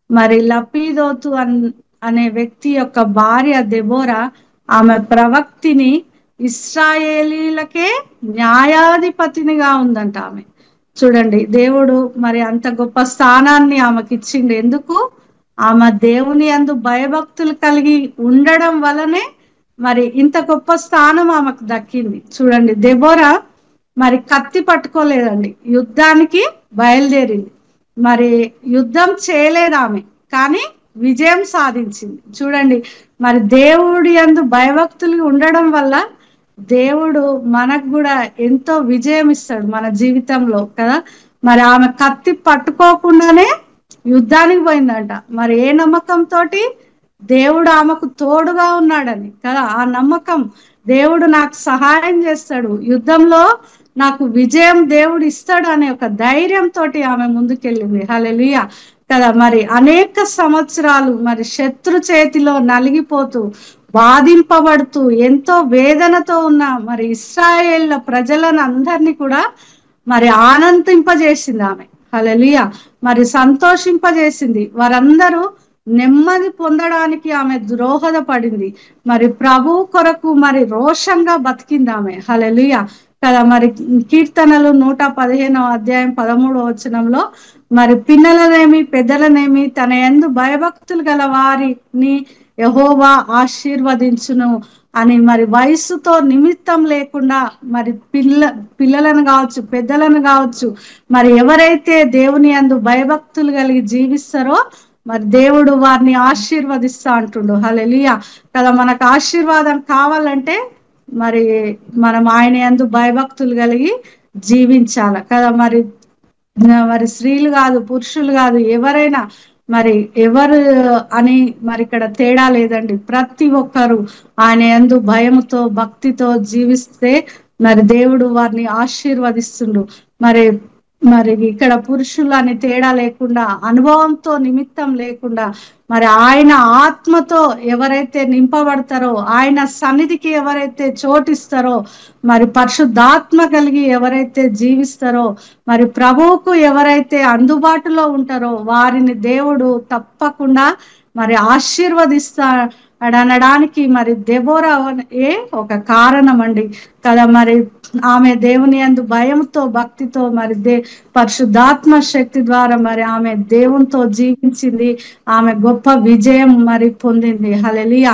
మరి లపీదోతు అనే వ్యక్తి యొక్క భార్య దెబోరా, ఆమె ప్రవక్తిని ఇశ్రాయేలీలకే న్యాయాధిపతినిగా ఉందంట ఆమె. చూడండి, దేవుడు మరి అంత గొప్ప స్థానాన్ని ఆమెకి ఇచ్చిండు. ఎందుకు? ఆమె దేవుని యందు భయభక్తులు కలిగి ఉండడం వలనే మరి ఇంత గొప్ప స్థానం ఆమెకు దక్కింది. చూడండి, దెబోరా మరి కత్తి పట్టుకోలేదండి, యుద్ధానికి బయలుదేరింది. మరి యుద్ధం చేయలేదు ఆమె, కానీ విజయం సాధించింది. చూడండి, మరి దేవుడి యందు భయభక్తులు ఉండడం వల్ల దేవుడు మనకు కూడా ఎంతో విజయం ఇస్తాడు మన జీవితంలో కదా. మరి ఆమె కత్తి పట్టుకోకుండానే యుద్ధానికి పోయిందంట. మరి ఏ నమ్మకంతో? దేవుడు ఆమెకు తోడుగా ఉన్నాడని కదా. ఆ నమ్మకం, దేవుడు నాకు సహాయం చేస్తాడు, యుద్ధంలో నాకు విజయం దేవుడు ఇస్తాడు అనే ఒక ధైర్యంతో ఆమె ముందుకెళ్ళింది. హల్లెలూయా కదా. మరి అనేక సంవత్సరాలు మరి శత్రు చేతిలో నలిగిపోతూ బాధింపబడుతూ ఎంతో వేదనతో ఉన్న మరి ఇశ్రాయేళ్ల ప్రజలను అందరినీ కూడా మరి ఆనందింపజేసింది ఆమె. హల్లెలూయా. మరి సంతోషింపజేసింది. వారందరూ నెమ్మది పొందడానికి ఆమె దోహదపడింది. మరి ప్రభు కొరకు మరి రోషంగా బతికింది ఆమె. హల్లెలూయా కదా. మరి కీర్తనలు 115 అధ్యాయం 13 మరి పిన్నలనేమి పెద్దలనేమి తన యందు భయభక్తులు గల వారిని యెహోవా ఆశీర్వదించును అని, మరి వయసుతో నిమిత్తం లేకుండా మరి పిల్లలను కావచ్చు, పెద్దలను కావచ్చు, మరి ఎవరైతే దేవుని యందు భయభక్తులు కలిగి జీవిస్తారో మరి దేవుడు వారిని ఆశీర్వదిస్తా అంటుండు. హల్లెలూయా కదా. మనకు ఆశీర్వాదం కావాలంటే మరి మనం ఆయన యందు భయభక్తులు కలిగి జీవించాలి కదా. మరి స్త్రీలు కాదు, పురుషులు కాదు, ఎవరైనా మరి ఎవరు అని మరి ఇక్కడ తేడా లేదండి. ప్రతి ఒక్కరు ఆయన యందు భయముతో భక్తితో జీవిస్తే మరి దేవుడు వారిని ఆశీర్వదిస్తుండు. మరి ఇక్కడ పురుషులు అని తేడా లేకుండా, అనుభవంతో నిమిత్తం లేకుండా మరి ఆయన ఆత్మతో ఎవరైతే నింపబడతారో, ఆయన సన్నిధికి ఎవరైతే చోటిస్తారో, మరి పరిశుద్ధాత్మ కలిగి ఎవరైతే జీవిస్తారో, మరి ప్రభువుకు ఎవరైతే అందుబాటులో ఉంటారో వారిని దేవుడు తప్పకుండా మరి ఆశీర్వదిస్తాడనడానికి మరి దెబోరా ఒక కారణం అండి కదా. మరి ఆమె దేవుని యందు భయంతో భక్తితో మరి పరిశుద్ధాత్మ శక్తి ద్వారా మరి ఆమె దేవునితో జీవించింది. ఆమె గొప్ప విజయం మరి పొందింది. హల్లెలూయా.